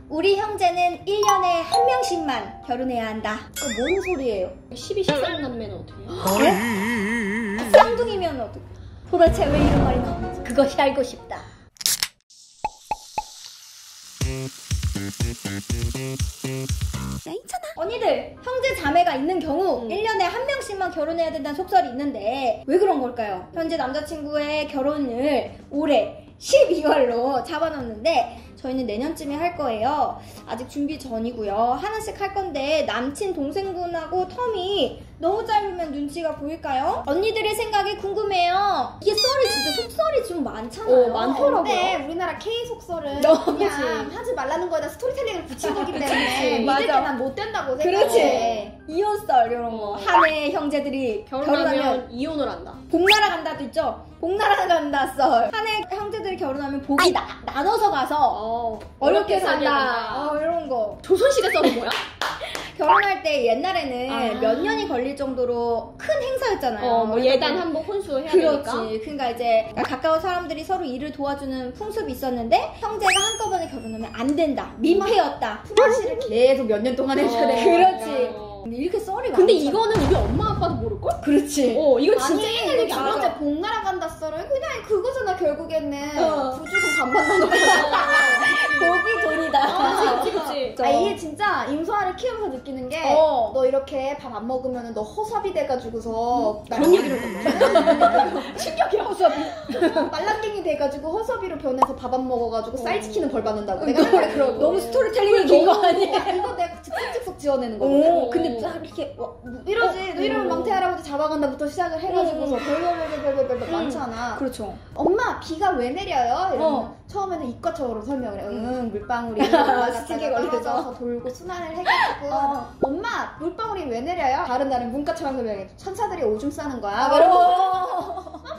우리 형제는 1년에 한 명씩만 결혼해야 한다. 뭔 소리예요? 12, 13남매는 어떻게 해요? 쌍둥이면 어떡해? 도대체 왜 이런 말이 나오는지 그것이 알고 싶다. 괜찮아. 언니들, 형제 자매가 있는 경우 1년에 한 명씩만 결혼해야 된다는 속설이 있는데 왜 그런 걸까요? 현재 남자친구의 결혼을 올해 12월로 잡아놨는데 저희는 내년쯤에 할 거예요. 아직 준비 전이고요. 하나씩 할 건데 남친 동생분하고 텀이 너무 짧으면 눈치가 보일까요? 언니들의 생각이 궁금해요. 이게 썰이 진짜 속설이 좀 많잖아요. 많더라고요. 근데 우리나라 K 속설은 너무 그냥 그치. 하지 말라는 거에다 스토리텔링을 붙인 거기 때문에 그치. 믿을 맞아. 게 난 못 된다고 생각해. 그렇지. 이혼썰 이런 거. 한해 형제들이 결혼하면 이혼을 한다. 복 날아간다도 있죠? 복 날아간다 썰. 한해 형제들이 결혼하면 복이 나눠서 가서 어렵게 산다. 이런 거. 조선시대 썰은 뭐야? 결혼할 때 옛날에는 몇 년이 걸릴 정도로 큰 행사였잖아요. 뭐 예단 한복 혼수 해야 그렇지. 되니까. 그러니까 이제 가까운 사람들이 서로 일을 도와주는 풍습이 있었는데 형제가 한꺼번에 결혼하면 안 된다. 민폐였다. 품앗이를 계속 몇 년 동안 해줘야 돼. 그렇지. 이렇게 썰이 근데 많잖아. 이거는 우리 엄마 아빠도 모를걸? 그렇지. 이건 진짜 옛날 얘기 두 아니야. 번째 복 날아간다 썰은 그냥 그거잖아. 결국에는 부주금 반반 나눠. 복이 돈이다. 그치. 이게 진짜 임소아를 키우면서 느끼는 게 너 이렇게 밥 안 먹으면 너 허섭이 돼가지고서 그런 얘기를 했단 충격이야. 허수아비. 말랑갱이 돼가지고 허섭이로 변해서 밥 안 먹어가지고 쌀 지키는 벌 받는다고. 내가 맨날 그러고. 너무 스토리텔링이 긴 거 아니야? 이거 내가 즉석즉석 지어내는 거거든. 근데 딱 이렇게 이러지. 너 이러면 망태 할아버지 잡아간다부터 시작을 해가지고서 별별별별별 많잖아. 그렇죠. 엄마 비가 왜 내려요? 이러면 처음에는 이과적으로 설명을 해. 물방울이 스틱에 걸려서 돌고 순환을 해가지고 엄마 물방울이 왜 내려요? 다른 날은 문과처럼 설명해. 천사들이 오줌 싸는 거야.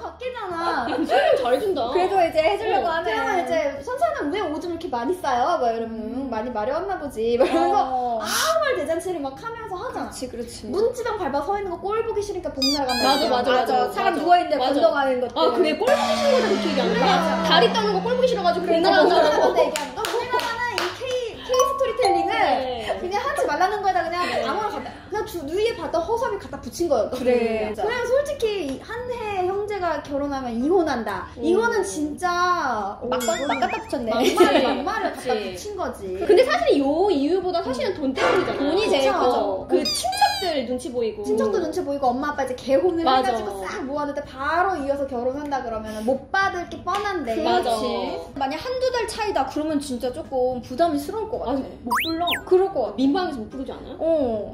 바뀌잖아. 설명 잘해준다. 그래도 이제 해주려고 하면 그러면 이제 천사는 왜 오줌 이렇게 많이 싸요? 막 이러면 많이 마려웠나 보지. 막 이러면서 아무 말 대잔치를 막 하면서 하잖아. 그렇지. 문지방 밟아 서 있는 거 꼴 보기 싫으니까 복 날아간다. 맞아. 사람 누워있는데 건너가는 것도. 그래. 꼴 보기 싫은 거다 그렇게 얘기하는 거야. 다리 떠는 거 꼴 보기 싫어가지고 복 날아간다고. 너 우리나라는 이 K 스토리텔링을 그냥 하지 말라는 거에다 그냥 아무나 갖다 그냥 위에 봤던 허섭이 갖다 붙인 거예요. 그래. 그냥 솔직히 한 해 형제가 결혼하면 이혼한다. 이거는 진짜 막 갖다 붙였네. 막말을 갖다 붙인 거지. 근데 사실 요 이유보다 사실은 돈 때문이잖아. 돈이 제일 크죠. 그 친척들 눈치 보이고. 친척도 눈치 보이고 엄마 아빠 이제 개혼을 맞아. 해가지고 싹 모았는데 바로 이어서 결혼한다 그러면 못 받을 게 뻔한데. 그렇지. 만약 한두 달 차이다 그러면 진짜 조금 부담스러울 것 같아. 못 불러. 그럴 것 같아. 민방에서 못 부르지 않아요?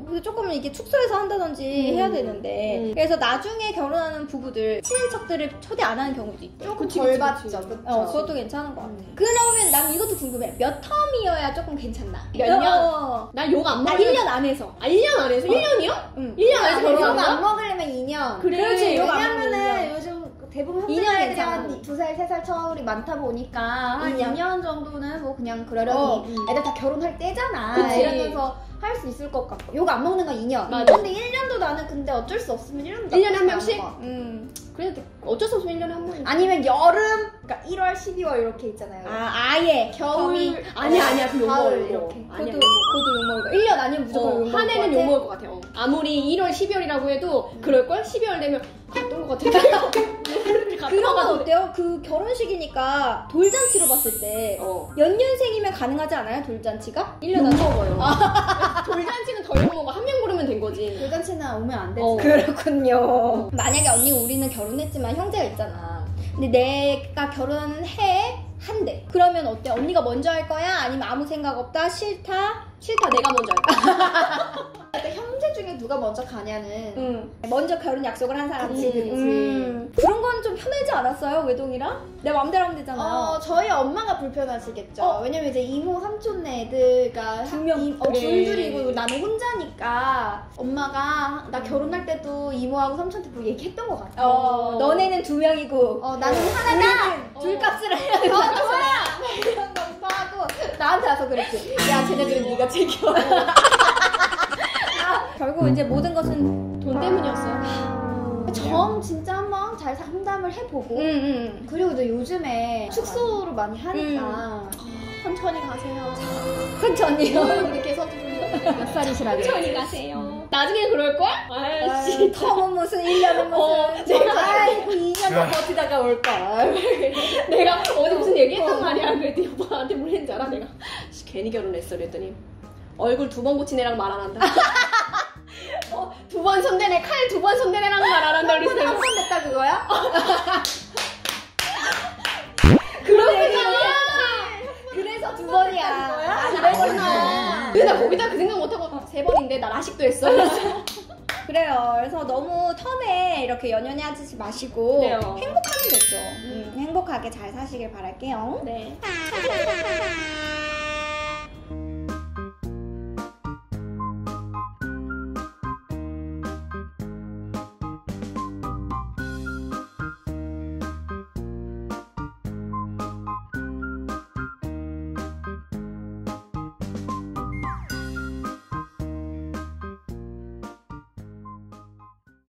근데 조금 이게 축소해서 한다든지 해야 되는데 그래서 나중에 결혼하는 부부들 친인척들을 초대 안 하는 경우도 있대. 조금 덜 받죠. 그것도 괜찮은 것 같아. 그러면 난 이것도 궁금해. 몇 텀이어야 조금 괜찮나? 몇 년? 난 욕 안 먹으면 1년 안에서. 1년 안에서? 1년이요? 응. 1년 안에서 욕 결혼한다? 안 먹으려면 2년. 그렇지. 욕 안 왜냐면은 요즘 대부분 2년 형제들이 괜찮아. 한 2살, 3살 차울이 많다 보니까 한 2년. 2년 정도는 뭐 그냥 그러려니 애들 다 결혼할 때잖아. 그치. 이러면서 할 수 있을 것 같고. 욕 안 먹는 건 2년. 맞아. 근데 1년도 나는 근데 어쩔 수 없으면 1년도 1년에 한 명씩? 그래도 어쩔 수 없으면 1년에 한 번. 아니면 여름, 그러니까 1월, 12월 이렇게 있잖아요. 아예 겨울, 아니야. 그 가을 욕먹을 거. 이렇게. 아니야. 그것도 욕먹을 거. 1년 아니면 무조건 욕먹을 거. 한 해는 욕먹을 것 같아요. 아무리 1월, 12월이라고 해도 그럴걸? 12월 되면 갔던 것 같은데. 그런 건 어때요? 그 결혼식이니까 돌잔치로 봤을 때 연년생이면 가능하지 않아요? 돌잔치가? 1년 안에 먹어요. 돌잔치는 덜 먹고 한 명 부르면 된 거지. 돌잔치는 오면 안 되지. 그렇군요. 만약에 언니 우리는 결혼했지만 형제가 있잖아. 근데 내가 결혼해 한대. 그러면 어때? 언니가 먼저 할 거야? 아니면 아무 생각 없다? 싫다? 싫다 내가 먼저 할까? 근데 형제 중에 누가 먼저 가냐는 먼저 결혼 약속을 한 사람이. 그치. 그런 건 좀 편하지 않았어요? 외동이랑? 내 맘대로 하면 되잖아요. 저희 엄마가 불편하시겠죠. 왜냐면 이제 이모 삼촌네 애들가 둘둘이고 나는 혼자니까 엄마가 나 결혼할 때도 이모하고 삼촌한테 뭐 얘기했던 것 같아. 너네는 2명이고 나는 하나다. 둘값을 해야 돼. 좋아. 이런 거 하고 나한테 와서 그랬지. 야 쟤네들은 네가 챙겨. 결국 이제 모든 것은 돈 때문이었어요. 진짜 한번 잘 상담을 해보고 응. 그리고 이제 요즘에 축소를 많이 하니까 천천히 가세요. 천천히요. 그렇게 서두르면 몇 살이시라고요? 천천히 가세요. 나중에 그럴걸? 아이씨. 텀은 무슨 1년은 무슨 내가 아이고 2년 더 버티다가 올걸. 내가 어제 무슨 얘기했단 말이야. 그랬더니 오빠한테 뭘 했는지 알아? 내가 괜히 결혼했어 그랬더니 얼굴 2번 고친 애랑 말 안 한다. 2번 손대네, 칼 2번 손대네 랑 말 안 한다 그랬어요. 한 번 됐다 그거야? 그런 얘기야. 그래서 2번이야. 아, 그랬구나. 근데 나 거기다 그 생각 못하고 3번인데 나 라식도 했어. 그래요. 그래서 너무 텀에 이렇게 연연해 하지 마시고 그래요. 행복하면 됐죠. 행복하게 잘 사시길 바랄게요. 네.